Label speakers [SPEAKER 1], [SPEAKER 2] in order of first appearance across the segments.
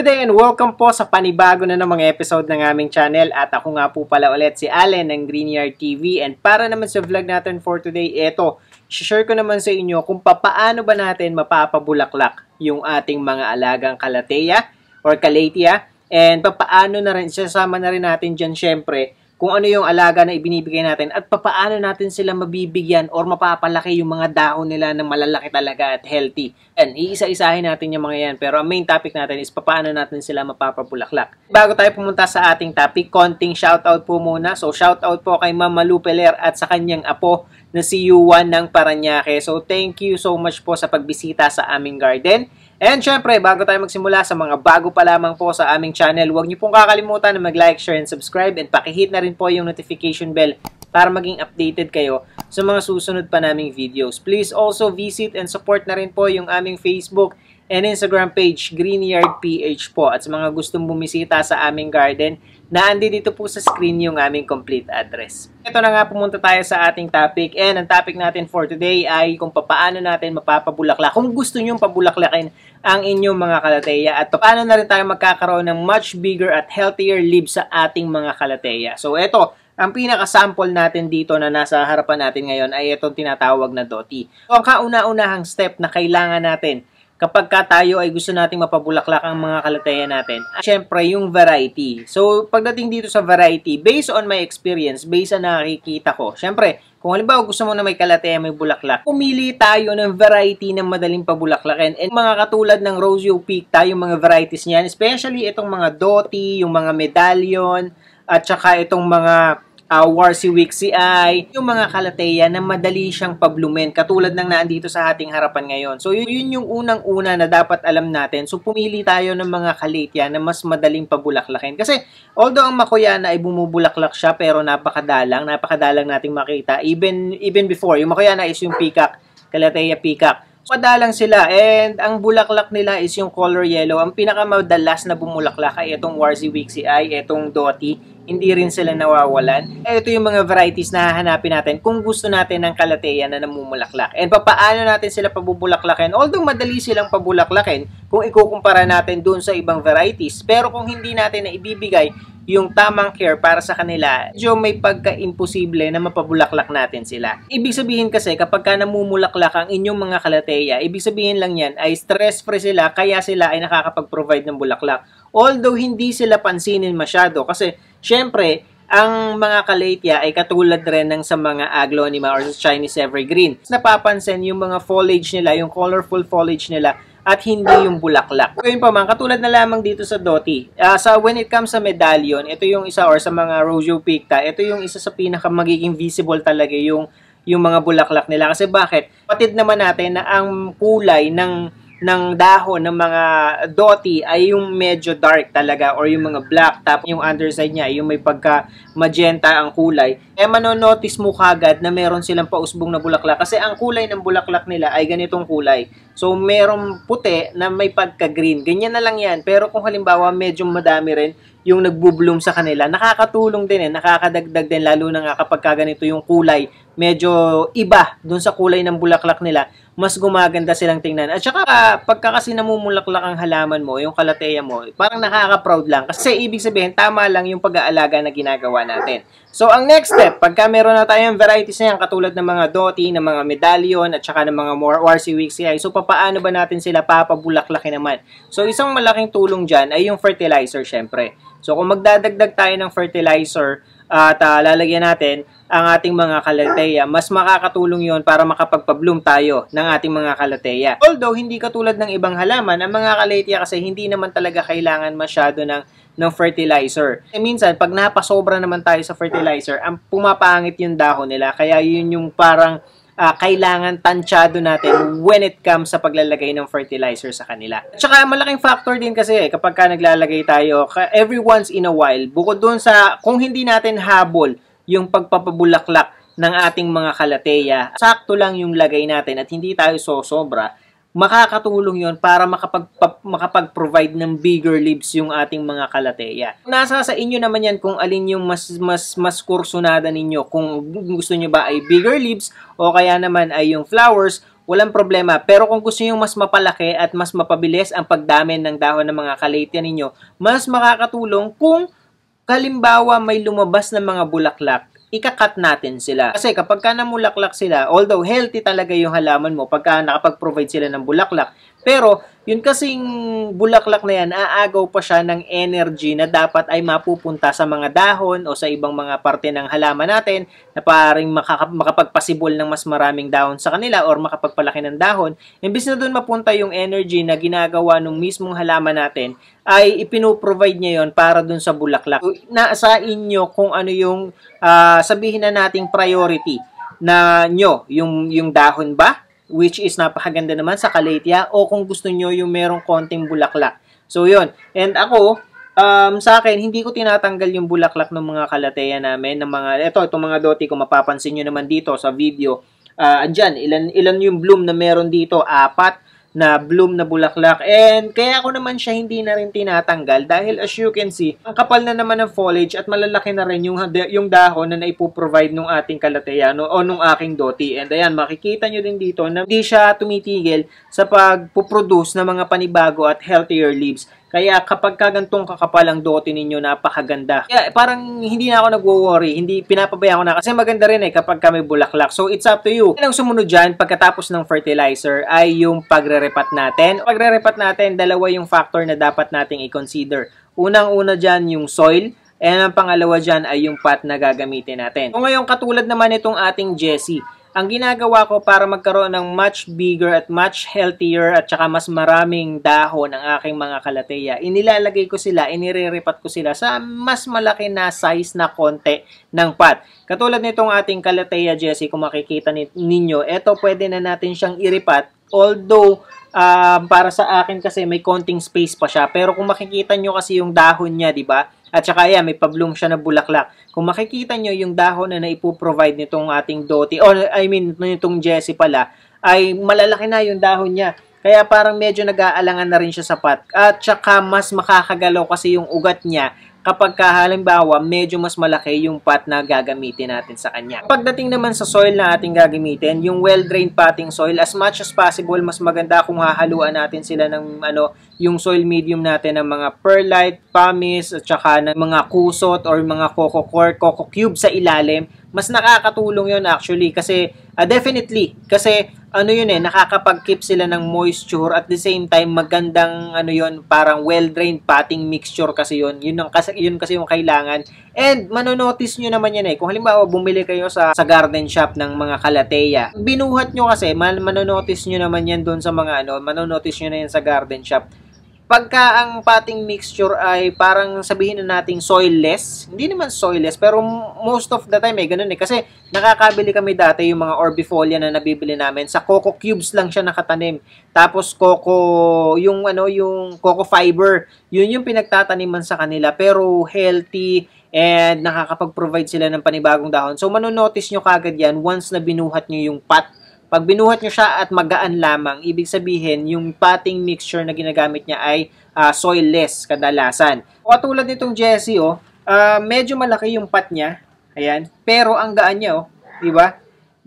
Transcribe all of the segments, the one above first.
[SPEAKER 1] Good day and welcome po sa panibago na ng mga episode ng aming channel. At ako nga po pala ulit si Allen ng Greenyard TV. And para naman sa vlog natin for today, share ko naman sa inyo kung paano ba natin mapapabulaklak yung ating mga alagang Calathea or Calathea. And paano na rin, sasama na rin natin dyan syempre kung ano yung alaga na ibinibigay natin at paano natin sila mabibigyan or mapapalaki yung mga dahon nila na malalaki talaga at healthy. And iisa-isahin natin yung mga yan. Pero ang main topic natin is paano natin sila mapapabulaklak. Bago tayo pumunta sa ating topic, konting shoutout po muna. So shoutout po kay Ma'am Malu Peler at sa kanyang apo na si Yuan ng Paranaque. So thank you so much po sa pagbisita sa aming garden. And syempre, bago tayo magsimula sa mga bago pa lamang po sa aming channel, huwag niyo pong kakalimutan na mag-like, share, and subscribe. And pakihit na rin po yung notification bell para maging updated kayo sa mga susunod pa naming videos. Please also visit and support na rin po yung aming Facebook and Instagram page, Greenyard PH po. At sa mga gustong bumisita sa aming garden, naandi dito po sa screen yung aming complete address. Ito na nga, pumunta tayo sa ating topic. And ang topic natin for today ay kung paano natin mapapabulaklak. Kung gusto nyo pabulaklakin ang inyong mga Calathea at paano na rin tayo magkakaroon ng much bigger at healthier leaves sa ating mga Calathea. So ito, ang pinaka-sample natin dito na nasa harapan natin ngayon ay itong tinatawag na doti. So ang kauna-unahang step na kailangan natin kapag tayo ay gusto nating mapabulaklak ang mga Calathea natin, syempre yung variety. So, pagdating dito sa variety, based on my experience, based sa nakikita ko, syempre, kung halimbawa gusto mo na may Calathea, may bulaklak, pumili tayo ng variety na madaling pabulaklakin. And mga katulad ng Rosio Peak, tayo mga varieties niyan, especially itong mga doti, yung mga medallion, at saka itong mga Warsi-Wixi ay yung mga Calathea na madali siyang pablumen katulad ng naandito sa ating harapan ngayon. So yun yung unang-una na dapat alam natin. So pumili tayo ng mga Calathea na mas madaling pabulaklakin. Kasi although ang Makoyana ay bumubulaklak siya pero napakadalang nating makita. Even before, yung Makoyana is yung peacock, Calathea peacock. Madalang sila and ang bulaklak nila is yung color yellow. Ang pinakamadalas na bumulaklak ay itong Warsi-Wixi ay itong doti. Hindi rin sila nawawalan. Ito yung mga varieties na hahanapin natin kung gusto natin ng Calathea na namumulaklak. And paano natin sila pabubulaklakin? Although madali silang pabulaklakin kung ikukumpara natin dun sa ibang varieties. Pero kung hindi natin na ibibigay yung tamang care para sa kanila, medyo may pagka-imposible na mapabulaklak natin sila. Ibig sabihin kasi kapag namumulaklak ang inyong mga Calathea, ibig sabihin lang yan ay stress-free sila kaya sila ay nakakapag-provide ng bulaklak. Although hindi sila pansinin masyado kasi syempre, ang mga Calathea ay katulad rin ng sa mga Aglaonema or Chinese Evergreen. Napapansin yung mga foliage nila, yung colorful foliage nila at hindi yung bulaklak. Ngayon pa man, katulad na lamang dito sa doti. When it comes sa medallion, ito yung isa or sa mga Rosio Picta, ito yung isa sa pinaka magiging visible talaga yung mga bulaklak nila. Kasi bakit? Patid naman natin na ang kulay ng dahon ng mga doti ay yung medyo dark talaga or yung mga black, tapos yung underside niya yung may pagka magenta ang kulay. Manonotice mo kagad na meron silang pausbong na bulaklak kasi ang kulay ng bulaklak nila ay ganitong kulay. So merong puti na may pagka green, ganyan na lang yan. Pero kung halimbawa medyo madami rin yung nagbo-bloom sa kanila, nakakatulong din nakakadagdag din lalo na nga kapag ganito yung kulay medyo iba dun sa kulay ng bulaklak nila, mas gumaganda silang tingnan. At saka, pagka kasi namumulaklak ang halaman mo, yung Calathea mo, parang nakaka-proud lang. Kasi ibig sabihin, tama lang yung pag-aalaga na ginagawa natin. So, ang next step, pagka meron na tayong varieties na yan, katulad ng mga doti, ng mga medallion, at saka ng mga Warsi-Wixi, so paano ba natin sila papabulaklakin naman? So, isang malaking tulong dyan ay yung fertilizer, syempre. So, kung magdadagdag tayo ng fertilizer, at lalagyan natin ang ating mga Calathea, mas makakatulong yon para makapagpa-bloom tayo ng ating mga Calathea. Although, hindi katulad ng ibang halaman, ang mga Calathea kasi hindi naman talaga kailangan masyado ng fertilizer. Minsan, pag napasobra naman tayo sa fertilizer, ang pumapangit yung dahon nila. Kaya yun yung parang kailangan tansyado natin when it comes sa paglalagay ng fertilizer sa kanila. At saka malaking factor din kasi kapag naglalagay tayo every once in a while, bukod doon sa kung hindi natin habol yung pagpapabulaklak ng ating mga Calathea, sakto lang yung lagay natin at hindi tayo sosobra, makakatulong yon para makapag-provide ng bigger leaves yung ating mga Calathea. Nasa sa inyo naman yan kung alin yung mas kursunada ninyo. Kung gusto nyo ba ay bigger leaves o kaya naman ay yung flowers walang problema. Pero kung gusto niyo mas mapalaki at mas mapabilis ang pagdami ng dahon ng mga calathea ninyo, mas makakatulong kung halimbawa may lumabas na mga bulaklak, ikakat natin sila. Kasi kapag ka namulaklak sila, although healthy talaga yung halaman mo pagka nakapag-provide sila ng bulaklak, pero yun kasing bulaklak na yan, aagaw pa siya ng energy na dapat ay mapupunta sa mga dahon o sa ibang mga parte ng halaman natin na paring makapagpasibol ng mas maraming dahon sa kanila or makapagpalaki ng dahon. Imbis na doon mapunta yung energy na ginagawa ng mismong halaman natin, ay ipinoprovide niya yon para doon sa bulaklak. So, nasa inyo kung ano yung sabihin na nating priority na nyo, yung dahon ba? Which is napakaganda naman sa calathea, o kung gusto nyo yung merong konting bulaklak. So, yun. And ako, sa akin, hindi ko tinatanggal yung bulaklak ng mga calathea namin, ng mga, itong mga doti ko, mapapansin nyo naman dito sa video. Andyan, ilan yung bloom na meron dito? 4 na bloom na bulaklak. And kaya ako naman siya hindi na rin tinatanggal dahil as you can see, ang kapal na naman ng foliage at malalaki na rin yung dahon na naipoprovide ng ating calathea o nung aking doti. And ayan, makikita nyo din dito na hindi siya tumitigil sa pagpuproduce ng mga panibago at healthier leaves. Kaya kapag kagantong kakapal ang doti ninyo, napakaganda. Kaya parang hindi na ako nagwo-worry, hindi pinapabayaan ko na kasi maganda rin kapag may bulaklak. So it's up to you. Ang sumunod dyan, pagkatapos ng fertilizer, ay yung pagre-repat natin. Pagre-repat natin, dalawa yung factor na dapat nating i-consider. Unang-una dyan yung soil, and ang pangalawa dyan ay yung pot na gagamitin natin. So ngayon, katulad naman itong ating Jessie, ang ginagawa ko para magkaroon ng much bigger at much healthier at saka mas maraming dahon ang aking mga calathea, inilalagay ko sila, inire-repat ko sila sa mas malaki na size na konti ng pot. Katulad nitong ating calathea Jessie, kung makikita ninyo, ito pwede na natin siyang iripat. Although, para sa akin kasi may konting space pa siya. Pero kung makikita nyo kasi yung dahon niya, di ba? At saka yan, may pabloom siya na bulaklak. Kung makikita nyo yung dahon na naipoprovide nitong ating doti, or I mean, nitong Jessie pala, ay malalaki na yung dahon niya. Kaya parang medyo nag-aalangan na rin siya sa pot. At saka mas makakagalaw kasi yung ugat niya kapag halimbawa medyo mas malaki yung pot na gagamitin natin sa kanya. Pagdating naman sa soil na ating gagamitin, yung well-drained potting soil, as much as possible, mas maganda kung hahaluan natin sila ng yung soil medium natin ng mga perlite, pumice, at saka ng mga kusot or mga coco cube sa ilalim. Mas nakakatulong yun actually kasi definitely, kasi nakakapag-keep sila ng moisture at the same time magandang parang well-drained potting mixture kasi yun. Yun kasi yung kailangan. And manonotice nyo naman yan kung halimbawa bumili kayo sa garden shop ng mga calathea. Binuhat nyo kasi, manonotice nyo naman yan doon sa mga manonotice nyo na yan sa garden shop. Pagka ang potting mixture ay parang sabihin na nating soilless, hindi naman soilless, pero most of the time ganun kasi nakakabili kami dati yung mga orbifolia na nabibili namin, sa coco cubes lang siya nakatanim. Tapos yung coco fiber, yun yung pinagtataniman sa kanila, pero healthy and nakakapag-provide sila ng panibagong dahon. So manonotice nyo kagad yan once na binuhat nyo yung pot. Pag binuhat nyo siya at magaan lamang, ibig sabihin, yung potting mixture na ginagamit niya ay soilless kadalasan. Katulad nitong Jessie, medyo malaki yung pot niya. Ayan. Pero ang gaan niya, di ba?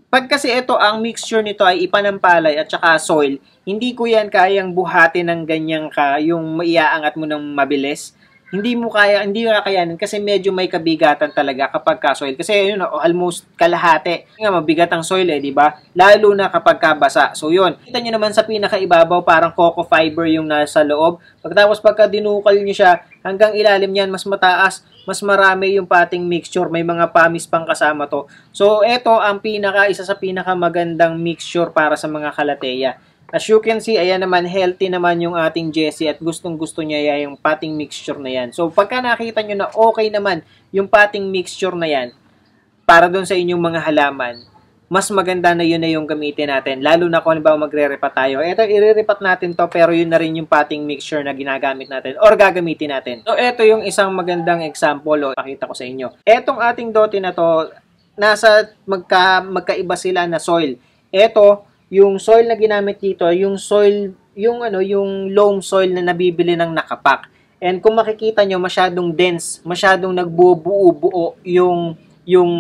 [SPEAKER 1] Pag kasi ang mixture nito ay ipanampalay at saka soil, hindi ko yan kayang buhatin ng ganyan yung maiaangat mo ng mabilis. Hindi kakayanin kasi medyo may kabigatan talaga kapag ka-soil. Kasi almost kalahati. Mabigat ang soil di ba? Lalo na kapag kabasa. So yun. Kita nyo naman sa pinakaibabaw, parang coco fiber yung nasa loob. Pagkatapos pagka dinukal nyo siya, hanggang ilalim niyan, mas mataas, mas marami yung potting mixture. May mga pumice pang kasama to. So ito ang isa sa pinakamagandang mixture para sa mga calathea. As you can see, ayan naman, healthy naman yung ating Jessie at gustong-gusto niya yung potting mixture na yan. So, pagka nakita nyo na okay naman yung potting mixture na yan, para doon sa inyong mga halaman, mas maganda na yun na yung gamitin natin. Lalo na kung halimbawa magre-repat tayo. Ito, i-repat natin to, pero yun na rin yung potting mixture na ginagamit natin or gagamitin natin. So, ito yung isang magandang example. Pakita ko sa inyo. Etong ating doti na to, magkaiba sila na soil. Ito, yung soil na ginamit dito, yung loam soil na nabibili ng nakapak. And kung makikita nyo, masyadong dense, masyadong nagbubuo-buo yung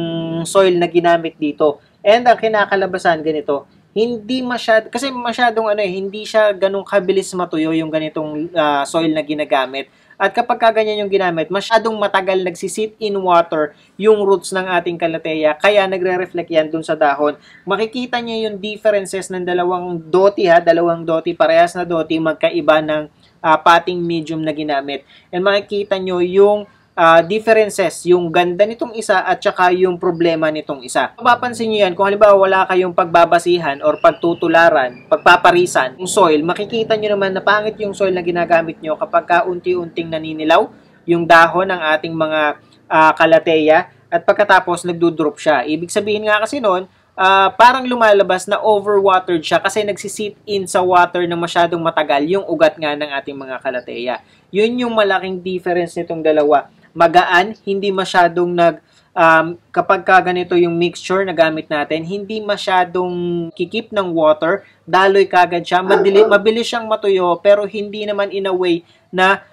[SPEAKER 1] soil na ginamit dito. And ang kinakalabasan ganito, hindi kasi masyadong hindi siya ganun kabilis matuyo yung ganitong soil na ginagamit. At kapag ganyan yung ginamit, masyadong matagal nagsisit in water yung roots ng ating kalateya, kaya nagre-reflect yan dun sa dahon. Makikita nyo yung differences ng dalawang doti, parehas na doti, magkaiba ng potting medium na ginamit. And makikita nyo yung differences, yung ganda nitong isa at saka yung problema nitong isa. Mapapansin nyo yan, kung halimbawa wala kayong pagbabasihan or pagtutularan, pagpaparisan yung soil, makikita nyo naman na pangit yung soil na ginagamit nyo kapag unti-unting naninilaw yung dahon ng ating mga kalateya at pagkatapos nagdudrop siya. Ibig sabihin nga kasi noon, parang lumalabas na overwatered siya kasi nagsisit in sa water na masyadong matagal yung ugat nga ng ating mga kalateya. Yun yung malaking difference nitong dalawa. Magaan, hindi masyadong kapag ganito yung mixture na gamit natin, hindi masyadong kikip ng water, daloy kagad siya, mabilis siyang matuyo, pero hindi naman in a way na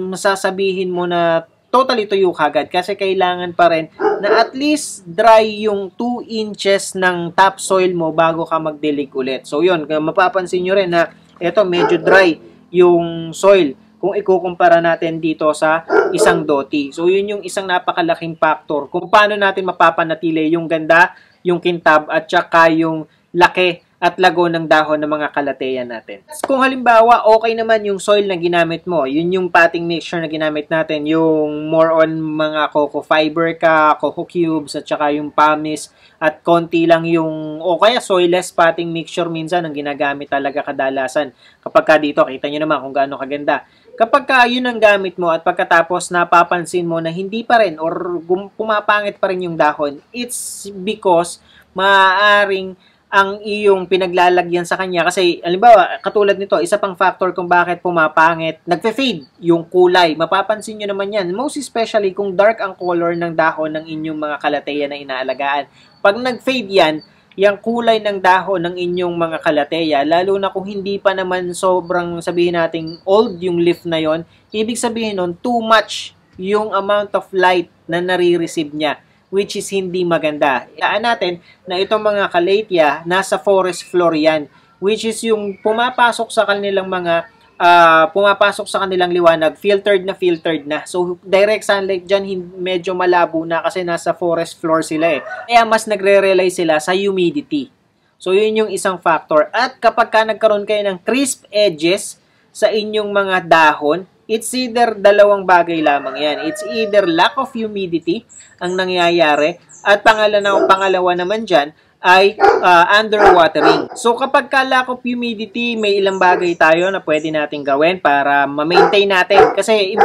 [SPEAKER 1] masasabihin mo na totally tuyo kagad kasi kailangan pa rin na at least dry yung 2 inches ng topsoil mo bago ka mag-dig ulit. So yun, mapapansin nyo rin na ito medyo dry yung soil kung ikukumpara natin dito sa isang doti. So, yun yung isang napakalaking factor kung paano natin mapapanatili yung ganda, yung kintab, at saka yung laki at lago ng dahon ng mga kalateya natin. Kung halimbawa, okay naman yung soil na ginamit mo, yun yung potting mixture na ginamit natin, yung more on mga coco fiber coco cubes, at saka yung pumice, at konti lang yung, o kaya soilless potting mixture minsan ang ginagamit talaga kadalasan. Kapag dito, kita nyo naman kung gaano kaganda. Kapag yun ang gamit mo at pagkatapos napapansin mo na hindi pa rin or pumapangit pa rin yung dahon, it's because maaaring ang iyong pinaglalagyan sa kanya kasi halimbawa katulad nito, isa pang factor kung bakit pumapangit, nagfe-fade yung kulay. Mapapansin nyo naman yan, most especially kung dark ang color ng dahon ng inyong mga kalateya na inaalagaan. Pag nag-fade yan, yung kulay ng dahon ng inyong mga kalateya, lalo na kung hindi pa naman sobrang sabihin nating old yung leaf na yon, ibig sabihin nun, too much yung amount of light na nare-receive niya, which is hindi maganda. Ilaan natin na itong mga kalateya, nasa forest floor yan, which is yung pumapasok sa kanilang mga pumapasok sa kanilang liwanag, filtered na. So, direct sunlight dyan, medyo malabo na kasi nasa forest floor sila eh. Kaya mas nagre-rely sila sa humidity. So, yun yung isang factor. At kapag nagkaroon kayo ng crisp edges sa inyong mga dahon, it's either dalawang bagay lamang yan. It's either lack of humidity ang nangyayari at pangalawa naman dyan ay underwatering. So kapag lack of humidity, may ilang bagay tayo na pwede nating gawin para ma-maintain natin. Kasi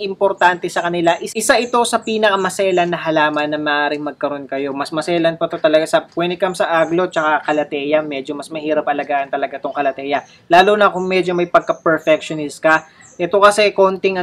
[SPEAKER 1] importante sa kanila. Isa ito sa pinakamaselan na halaman na maaaring magkaroon kayo. Mas maselan pa to talaga when it comes sa aglo tsaka kalateya. Medyo mas mahirap alagaan talaga tong kalateya. Lalo na kung medyo may pagka-perfectionist ka. Ito kasi konting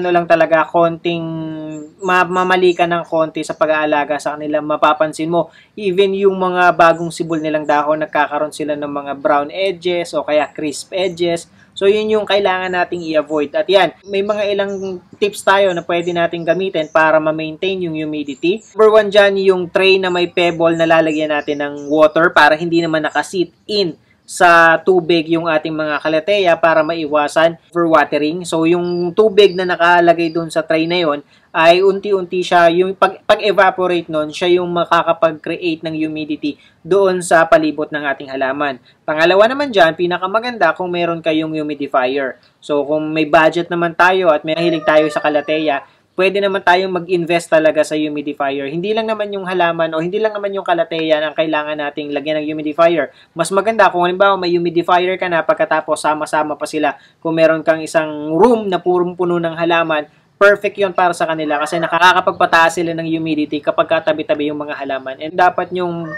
[SPEAKER 1] mamali ka ng konti sa pag-aalaga sa kanila. Mapapansin mo, even yung mga bagong sibol nilang dahon, nagkakaroon sila ng mga brown edges o kaya crisp edges. So, yun yung kailangan nating i-avoid. At yan, may mga ilang tips tayo na pwede nating gamitin para ma-maintain yung humidity. Number 1 dyan, yung tray na may pebble na lalagyan natin ng water para hindi naman nakasit in sa tubig yung ating mga kalateya para maiwasan overwatering. So, yung tubig na nakalagay doon sa tray na yon ay unti-unti siya, yung pag-evaporate nun, siya yung makakapag-create ng humidity doon sa palibot ng ating halaman. Pangalawa naman dyan, pinakamaganda kung meron kayong humidifier. So, kung may budget naman tayo at may mahilig tayo sa kalateya, pwede naman tayong mag-invest talaga sa humidifier. Hindi lang naman yung halaman o hindi lang naman yung kalateya ang kailangan nating lagyan ng humidifier. Mas maganda kung halimbawa may humidifier ka na pagkatapos sama-sama pa sila. Kung meron kang isang room na purong puno ng halaman, perfect yon para sa kanila kasi nakakapagpataas sila ng humidity kapag katabi-tabi yung mga halaman. And dapat nyong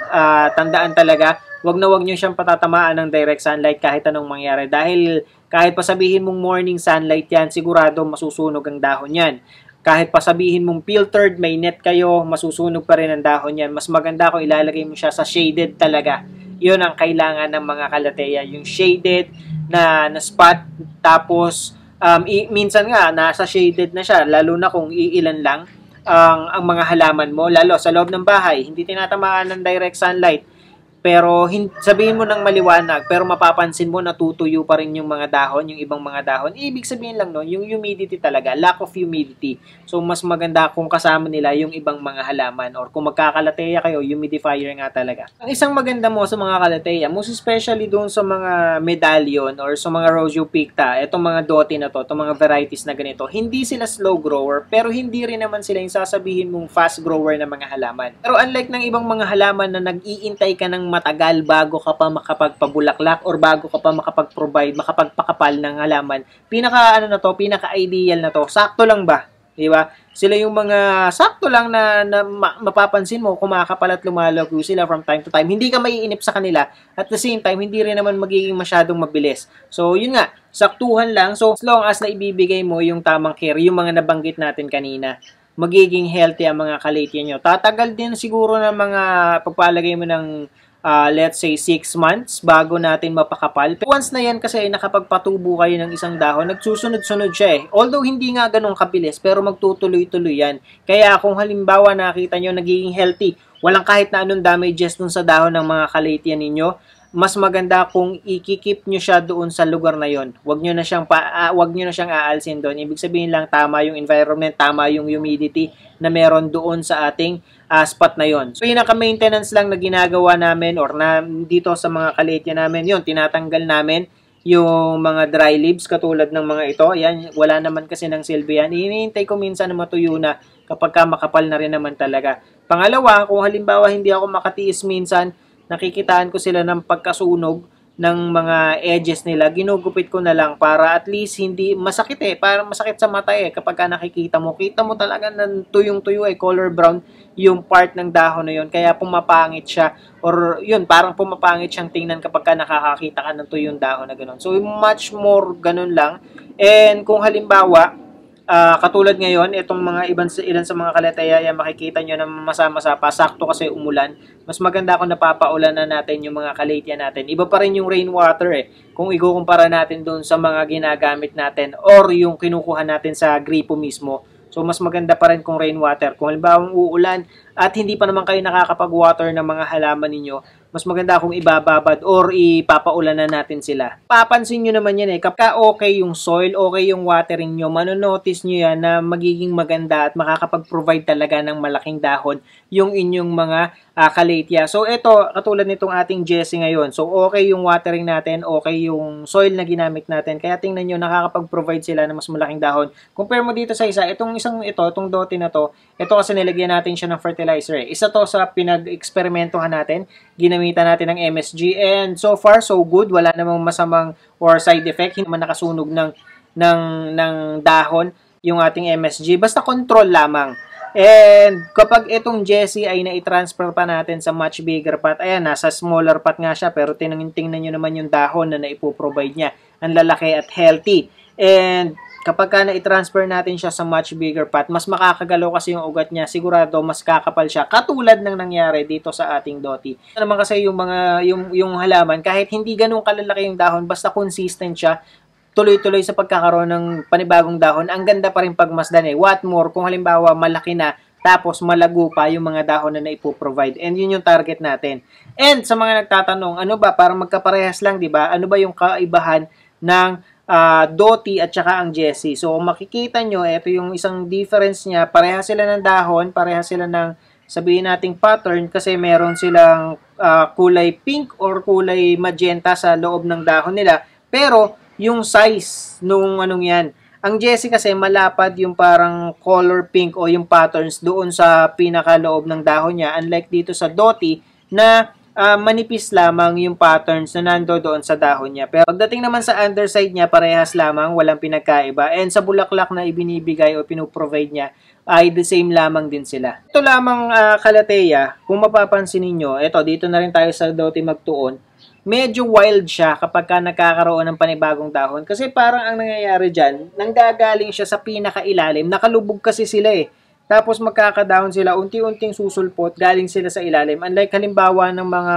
[SPEAKER 1] tandaan talaga, wag nyo siyang patatamaan ng direct sunlight kahit anong mangyari. Dahil kahit pa sabihin mong morning sunlight yan, sigurado masusunog ang dahon yan. Kahit pa sabihin mong filtered, may net kayo, masusunog pa rin ang dahon yan. Mas maganda kung ilalagay mo siya sa shaded talaga. Yun ang kailangan ng mga kalateya. Yung shaded na spot. Tapos, minsan nga, nasa shaded na siya. Lalo na kung iilan lang ang mga halaman mo. Lalo sa loob ng bahay, hindi tinatamaan ng direct sunlight. pero sabihin mo ng maliwanag, pero mapapansin mo natutuyo pa rin yung mga dahon, yung ibang mga dahon. Ibig sabihin lang no, yung humidity talaga, lack of humidity. So mas maganda kung kasama nila yung ibang mga halaman, or kung magkakalateya kayo, humidifier nga talaga. Ang isang maganda mo sa mga kalateya, most especially doon sa mga medallion or sa mga Rosio Picta, itong mga dote na to, itong mga varieties na ganito, hindi sila slow grower, pero hindi rin naman sila yung sasabihin mong fast grower na mga halaman. Pero unlike ng ibang mga halaman na nag-iintay ka ng matagal bago ka pa makapagpabulaklak or bago ka pa makapag-provide, makapagpakapal ng halaman, pinaka-ideal na to, sakto lang ba? Di ba? Sila yung mga sakto lang na mapapansin mo, kumakapal at lumalago sila from time to time. Hindi ka maiinip sa kanila. At the same time, hindi rin naman magiging masyadong mabilis. So, yun nga, saktuhan lang. So, as long as na ibibigay mo yung tamang care, yung mga nabanggit natin kanina, magiging healthy ang mga kalateya nyo. Tatagal din siguro ng mga pagpalagay mo ng let's say 6 months bago natin mapakapal. Pero once na yan kasi nakapagpatubo kayo ng isang dahon, nagsusunod-sunod siya eh. Although hindi nga ganun kabilis, pero magtutuloy-tuloy yan. Kaya kung halimbawa nakita nyo nagiging healthy, walang kahit na anong damages dun sa dahon ng mga kalateya ninyo, mas maganda kung ikikip nyo siya doon sa lugar na yon. Huwag nyo na siyang aalsin doon. Ibig sabihin lang tama yung environment, tama yung humidity na meron doon sa ating spot na yon. So, pinaka-maintenance lang na ginagawa namin or na dito sa mga kalateya namin, yon tinatanggal namin yung mga dry leaves katulad ng mga ito. Yan, wala naman kasi ng silbi yan. Hinihintay ko minsan na matuyo na kapag makapal na rin naman talaga. Pangalawa, kung halimbawa hindi ako makatiis minsan, nakikitaan ko sila ng pagkasunog ng mga edges nila, ginugupit ko na lang para at least hindi masakit eh, para masakit sa mata eh kapag nakikita mo, kita mo talaga ng tuyong-tuyo eh, color brown yung part ng dahon na yun, kaya pumapangit siya, or yun, parang pumapangit siyang tingnan kapag nakakakita ka ng tuyong dahon na ganun. So, much more ganun lang. And kung halimbawa, katulad ngayon, itong mga ilan sa mga kalateya, makikita nyo na masa-masa pa, sakto kasi umulan. Mas maganda kung napapaulan na natin yung mga kalateya natin. Iba pa rin yung rainwater eh. Kung ikukumpara natin doon sa mga ginagamit natin or yung kinukuha natin sa gripo mismo. So, mas maganda pa rin kung rainwater. Kung halimbawa uulan at hindi pa naman kayo nakakapag-water ng mga halaman ninyo, mas maganda kung ibababad or ipapaulan na natin sila. Papansin nyo naman yan eh, kapag okay yung soil, okay yung watering nyo, manonotice nyo yan na magiging maganda at makakapag-provide talaga ng malaking dahon yung inyong mga kalateya. So ito, katulad nitong ating Jessie ngayon. So okay yung watering natin, okay yung soil na ginamit natin. Kaya tingnan nyo, nakakapag-provide sila ng mas malaking dahon. Compare mo dito sa itong dote na to, ito kasi nilagyan natin siya ng fertilizer eh. Isa to sa pinag-eksperimentohan natin, ginamitan natin ng MSG, and so far so good, wala namang masamang or side effect, hindi naman nakasunog ng dahon yung ating MSG, basta control lamang. And kapag itong Jessie ay na-transfer pa natin sa much bigger pot, ayan, nasa smaller pot nga siya, pero tingnan nyo naman yung dahon na naipoprovide niya, ang lalaki at healthy. And kapag na-transfer natin siya sa much bigger pot, mas makakagalaw kasi yung ugat niya, sigurado mas kakapal siya, katulad ng nangyari dito sa ating doti. Ito naman kasi yung halaman, kahit hindi ganun kalalaki yung dahon, basta consistent siya, tuloy-tuloy sa pagkakaroon ng panibagong dahon, ang ganda pa rin pagmasdan eh. What more, kung halimbawa malaki na, tapos malago pa yung mga dahon na naipoprovide. And yun yung target natin. And sa mga nagtatanong, ano ba, para magkaparehas lang, di ba? Ano ba yung kaibahan ng doti at saka ang Jessie? So, makikita nyo, ito yung isang difference niya. Pareha sila ng dahon, pareha sila ng sabihin nating pattern kasi meron silang kulay pink or kulay magenta sa loob ng dahon nila. Pero, yung size nung anong yan, ang Jessie kasi malapad yung parang color pink o yung patterns doon sa pinakaloob ng dahon niya. Unlike dito sa doti na manipis lamang yung patterns na nando doon sa dahon niya. Pero pagdating naman sa underside niya, parehas lamang, walang pinagkaiba. And sa bulaklak na ibinibigay o pinuprovide niya, ay the same lamang din sila. Ito lamang kalateya, kung mapapansin niyo, ito, dito na rin tayo sa doti magtuon, medyo wild siya kapag nagkakaroon ng panibagong dahon. Kasi parang ang nangyayari dyan, nanggagaling siya sa pinakailalim, nakalubog kasi sila eh. Tapos magkakadahon sila, unti-unting susulpot, galing sila sa ilalim. Unlike halimbawa ng mga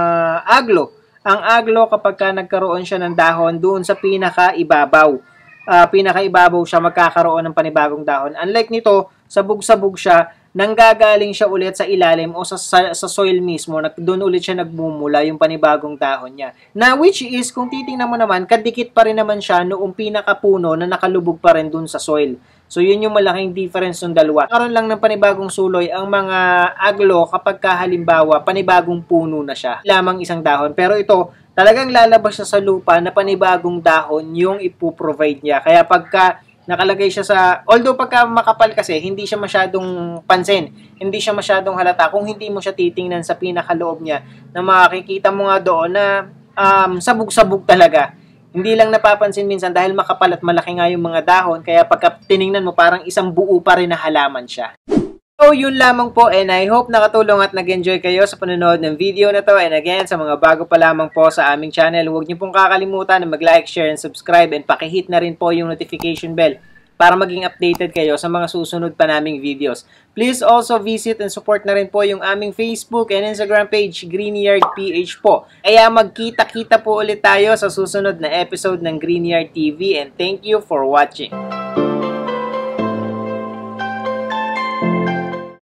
[SPEAKER 1] aglo. Ang aglo kapag nagkaroon siya ng dahon doon sa pinakaibabaw. Pinakaibabaw siya magkakaroon ng panibagong dahon. Unlike nito, sabog-sabog siya, nanggagaling siya ulit sa ilalim o sa soil mismo, doon ulit siya nagmumula yung panibagong dahon niya. Na which is, kung titingnan mo naman, kadikit pa rin naman siya noong pinakapuno na nakalubog pa rin doon sa soil. So, yun yung malaking difference ng dalawa. Karoon lang ng panibagong suloy ang mga aglo kapag halimbawa panibagong puno na siya. Lamang isang dahon. Pero ito, talagang lalabas siya sa lupa na panibagong dahon yung ipoprovide niya. Kaya pagka nakalagay siya sa, although pagka makapal kasi, hindi siya masyadong pansin. Hindi siya masyadong halata kung hindi mo siya titingnan sa pinakaloob niya na makikita mo nga doon na sabog-sabog talaga. Hindi lang napapansin minsan dahil makapal at malaki nga yung mga dahon, kaya pagka tiningnan mo parang isang buo pa rin na halaman siya. So, yun lamang po, and I hope nakatulong at nag-enjoy kayo sa panonood ng video na to. And again, sa mga bago pa lamang po sa aming channel, huwag niyo pong kakalimutan na mag-like, share, and subscribe, and pakihit na rin po yung notification bell para maging updated kayo sa mga susunod pa naming videos. Please also visit and support na rin po yung aming Facebook and Instagram page, Greenyard PH po. Kaya magkita-kita po ulit tayo sa susunod na episode ng Greenyard TV, and thank you for watching.